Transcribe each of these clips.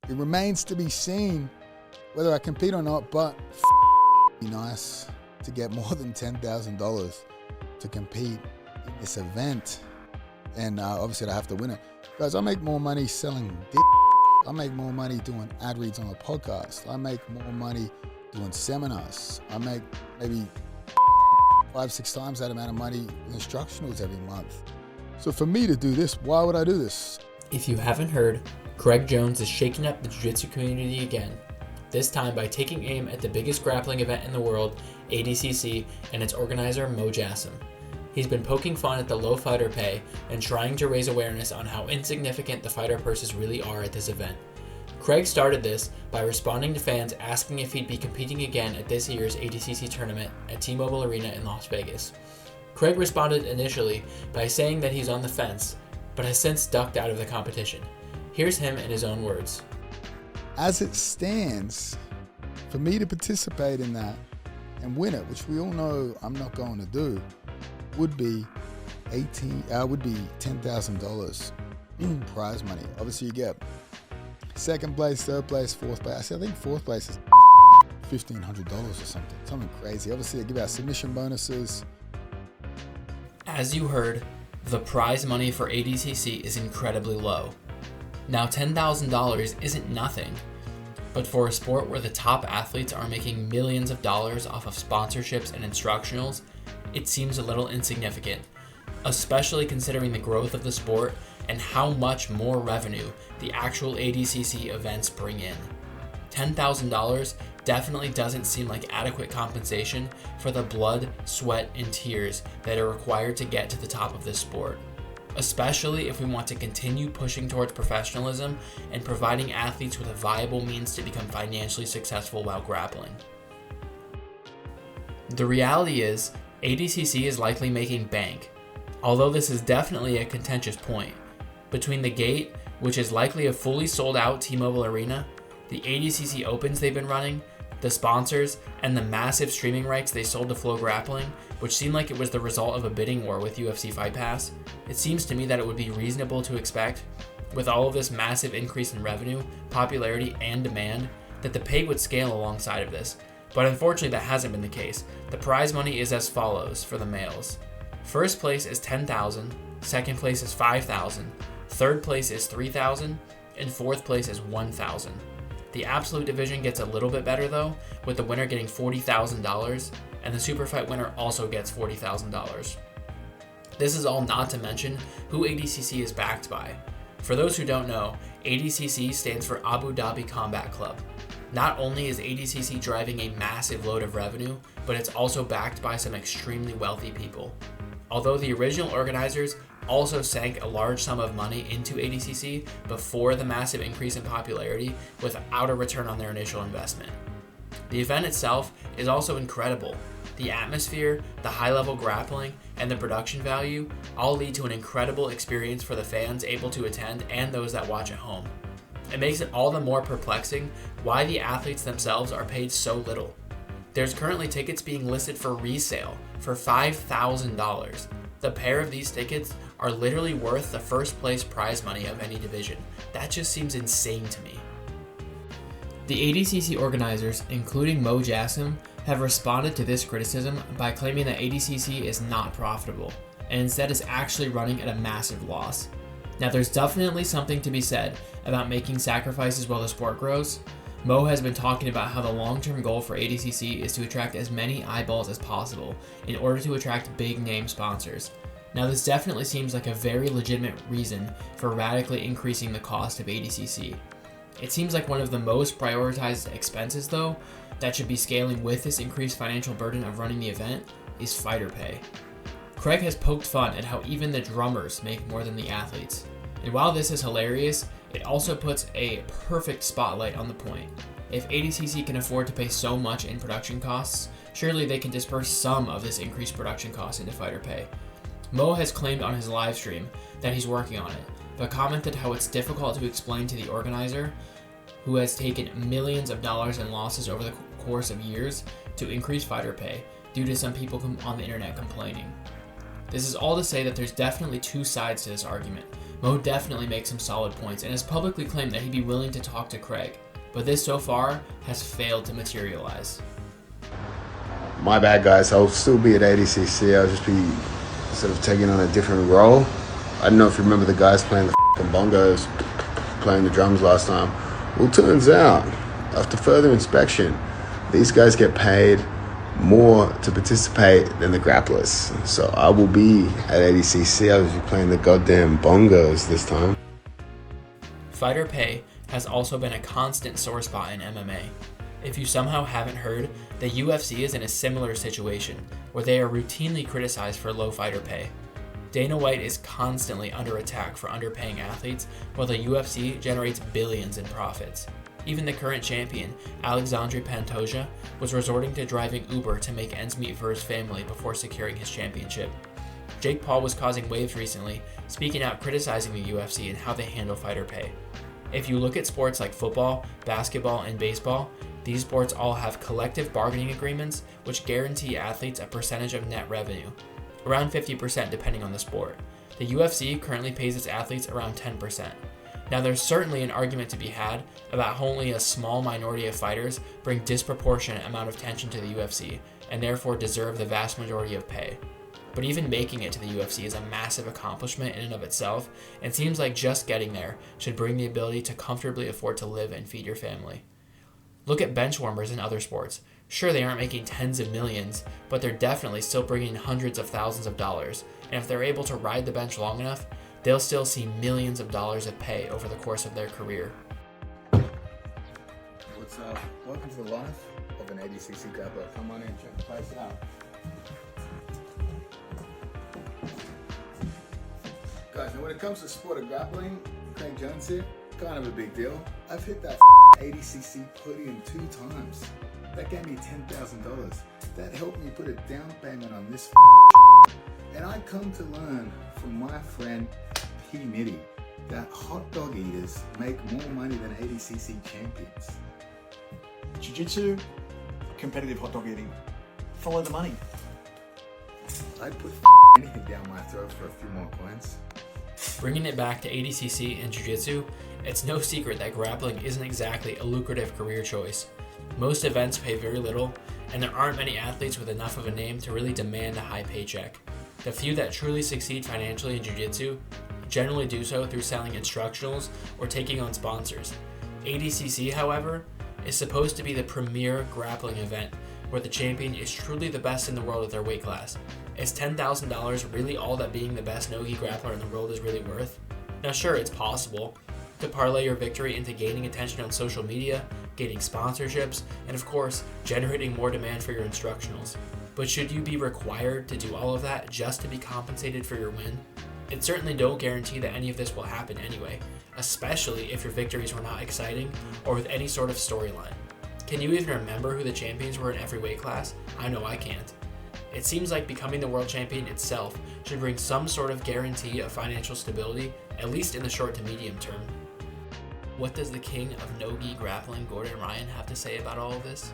It remains to be seen whether I compete or not, but be nice to get more than $10,000 to compete in this event. And obviously I have to win it. Guys, I make more money selling dick. I make more money doing ad reads on a podcast. I make more money doing seminars. I make maybe 5-6 times that amount of money in instructionals every month. So for me to do this, why would I do this? If you haven't heard, Greg Jones is shaking up the jiu-jitsu community again, this time by taking aim at the biggest grappling event in the world, ADCC, and its organizer, Mo Jassim. He's been poking fun at the low fighter pay and trying to raise awareness on how insignificant the fighter purses really are at this event. Craig started this by responding to fans asking if he'd be competing again at this year's ADCC tournament at T-Mobile Arena in Las Vegas. Craig responded initially by saying that he's on the fence, but has since ducked out of the competition. Here's him in his own words. As it stands, for me to participate in that and win it, which we all know I'm not going to do, would be $10,000 in prize money. Obviously you get second place, third place, fourth place. I think fourth place is $1,500 or something crazy. Obviously they give out submission bonuses. As you heard, the prize money for ADCC is incredibly low. Now $10,000 isn't nothing, but for a sport where the top athletes are making millions of dollars off of sponsorships and instructionals, it seems a little insignificant, especially considering the growth of the sport and how much more revenue the actual ADCC events bring in. $10,000 definitely doesn't seem like adequate compensation for the blood, sweat, and tears that are required to get to the top of this sport, especially if we want to continue pushing towards professionalism and providing athletes with a viable means to become financially successful while grappling. The reality is, ADCC is likely making bank, although this is definitely a contentious point. Between the gate, which is likely a fully sold out T-Mobile Arena, the ADCC Opens they've been running, the sponsors, and the massive streaming rights they sold to Flow Grappling, which seemed like it was the result of a bidding war with UFC Fight Pass, it seems to me that it would be reasonable to expect, with all of this massive increase in revenue, popularity, and demand, that the pay would scale alongside of this. But unfortunately that hasn't been the case. The prize money is as follows for the males. First place is $10,000, second place is $5,000, third place is $3,000, and fourth place is $1,000. The absolute division gets a little bit better though, with the winner getting $40,000, and the super fight winner also gets $40,000. This is all not to mention who ADCC is backed by. For those who don't know, ADCC stands for Abu Dhabi Combat Club. Not only is ADCC driving a massive load of revenue, but it's also backed by some extremely wealthy people. Although the original organizers also sank a large sum of money into ADCC before the massive increase in popularity without a return on their initial investment. The event itself is also incredible. The atmosphere, the high-level grappling, and the production value all lead to an incredible experience for the fans able to attend and those that watch at home. It makes it all the more perplexing why the athletes themselves are paid so little. There's currently tickets being listed for resale for $5,000. The pair of these tickets are literally worth the first place prize money of any division. That just seems insane to me. The ADCC organizers, including Mo Jassim, have responded to this criticism by claiming that ADCC is not profitable, and instead is actually running at a massive loss. Now there's definitely something to be said about making sacrifices while the sport grows. Mo has been talking about how the long-term goal for ADCC is to attract as many eyeballs as possible in order to attract big-name sponsors. Now this definitely seems like a very legitimate reason for radically increasing the cost of ADCC. It seems like one of the most prioritized expenses though, that should be scaling with this increased financial burden of running the event, is fighter pay. Craig has poked fun at how even the drummers make more than the athletes. And while this is hilarious, it also puts a perfect spotlight on the point. If ADCC can afford to pay so much in production costs, surely they can disperse some of this increased production cost into fighter pay. Mo has claimed on his live stream that he's working on it, but commented how it's difficult to explain to the organizer, who has taken millions of dollars in losses over the course of years, to increase fighter pay due to some people on the internet complaining. This is all to say that there's definitely two sides to this argument, Mo definitely makes some solid points and has publicly claimed that he'd be willing to talk to Craig, but this so far has failed to materialize. My bad, guys. I'll still be at ADCC. I'll just be sort of taking on a different role. I don't know if you remember the guys playing the bongos, playing the drums last time. Well, turns out, after further inspection, these guys get paid more to participate than the grapplers. So I will be at ADCC. I will be playing the goddamn bongos this time. Fighter pay has also been a constant sore spot in MMA. If you somehow haven't heard, the UFC is in a similar situation, where they are routinely criticized for low fighter pay. Dana White is constantly under attack for underpaying athletes, while the UFC generates billions in profits. Even the current champion, Alexandre Pantoja, was resorting to driving Uber to make ends meet for his family before securing his championship. Jake Paul was causing waves recently, speaking out criticizing the UFC and how they handle fighter pay. If you look at sports like football, basketball, and baseball, these sports all have collective bargaining agreements which guarantee athletes a percentage of net revenue, around 50% depending on the sport. The UFC currently pays its athletes around 10%. Now, there's certainly an argument to be had about how only a small minority of fighters bring disproportionate amount of attention to the UFC and therefore deserve the vast majority of pay. But even making it to the UFC is a massive accomplishment in and of itself, and seems like just getting there should bring the ability to comfortably afford to live and feed your family. Look at benchwarmers in other sports. Sure, they aren't making tens of millions, but they're definitely still bringing hundreds of thousands of dollars, and if they're able to ride the bench long enough, they'll still see millions of dollars of pay over the course of their career. What's up? Welcome to the life of an ADCC grappler. Come on in, check the place out. Guys, now when it comes to sport of grappling, Craig Jones here, kind of a big deal. I've hit that ADCC podium 2 times. That gave me $10,000. That helped me put a down payment on this and I come to learn from my friend P. Nitty that hot dog eaters make more money than ADCC champions. Jiu Jitsu, competitive hot dog eating. Follow the money. I'd put anything down my throat for a few more coins. Bringing it back to ADCC and Jiu Jitsu, it's no secret that grappling isn't exactly a lucrative career choice. Most events pay very little, and there aren't many athletes with enough of a name to really demand a high paycheck. The few that truly succeed financially in Jiu Jitsu generally do so through selling instructionals or taking on sponsors. ADCC, however, is supposed to be the premier grappling event where the champion is truly the best in the world at their weight class. Is $10,000 really all that being the best no-gi grappler in the world is really worth? Now sure, it's possible to parlay your victory into gaining attention on social media, gaining sponsorships, and of course, generating more demand for your instructionals. But should you be required to do all of that just to be compensated for your win? It certainly don't guarantee that any of this will happen anyway, especially if your victories were not exciting or with any sort of storyline. Can you even remember who the champions were in every weight class? I know I can't. It seems like becoming the world champion itself should bring some sort of guarantee of financial stability, at least in the short to medium term. What does the king of no-gi grappling, Gordon Ryan, have to say about all of this?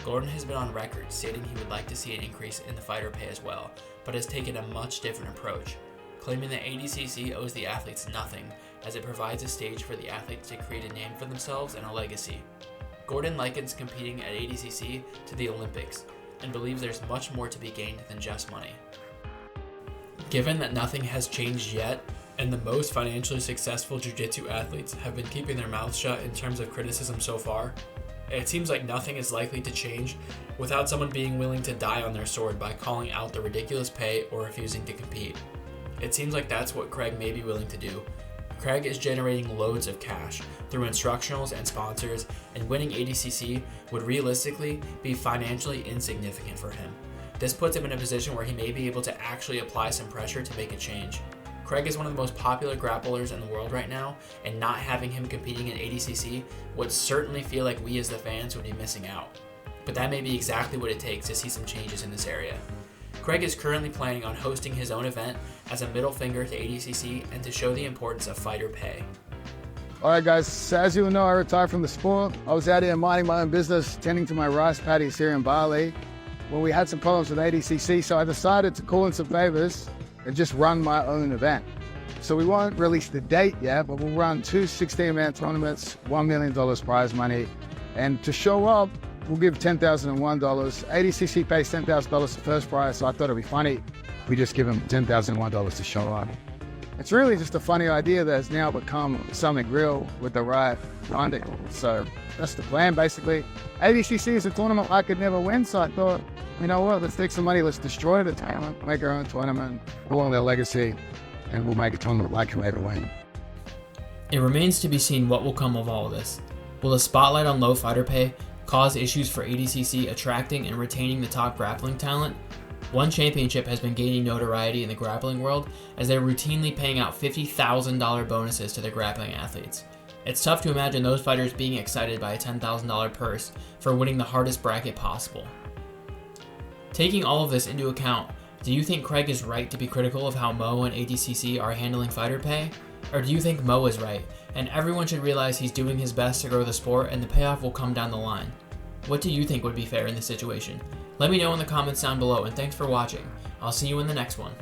Gordon has been on record stating he would like to see an increase in the fighter pay as well, but has taken a much different approach, claiming that ADCC owes the athletes nothing, as it provides a stage for the athletes to create a name for themselves and a legacy. Gordon likens competing at ADCC to the Olympics, and believes there's much more to be gained than just money. Given that nothing has changed yet, and the most financially successful jiu-jitsu athletes have been keeping their mouths shut in terms of criticism so far, it seems like nothing is likely to change without someone being willing to die on their sword by calling out the ridiculous pay or refusing to compete. It seems like that's what Craig may be willing to do. Craig is generating loads of cash through instructionals and sponsors, and winning ADCC would realistically be financially insignificant for him. This puts him in a position where he may be able to actually apply some pressure to make a change. Craig is one of the most popular grapplers in the world right now, and not having him competing in ADCC would certainly feel like we as the fans would be missing out. But that may be exactly what it takes to see some changes in this area. Craig is currently planning on hosting his own event as a middle finger to ADCC and to show the importance of fighter pay. All right, guys, so as you know, I retired from the sport. I was out here minding my own business, tending to my rice paddies here in Bali, when we had some problems with ADCC, so I decided to call in some favors and just run my own event. So we won't release the date yet, but we'll run 2 16-man tournaments, $1 million prize money. And to show up, we'll give $10,001. ADCC pays $10,000 the first prize, so I thought it'd be funny. We just give them $10,001 to show up. It's really just a funny idea that has now become something real with the right funding. So that's the plan, basically. ADCC is a tournament I could never win, so I thought, you know what, let's take some money, let's destroy the talent, make our own tournament, go on their legacy, and we'll make a tournament like you ever win. It remains to be seen what will come of all of this. Will the spotlight on low fighter pay cause issues for ADCC attracting and retaining the top grappling talent? One championship has been gaining notoriety in the grappling world as they're routinely paying out $50,000 bonuses to their grappling athletes. It's tough to imagine those fighters being excited by a $10,000 purse for winning the hardest bracket possible. Taking all of this into account, do you think Craig is right to be critical of how Mo and ADCC are handling fighter pay? Or do you think Mo is right, and everyone should realize he's doing his best to grow the sport and the payoff will come down the line? What do you think would be fair in this situation? Let me know in the comments down below, and thanks for watching. I'll see you in the next one.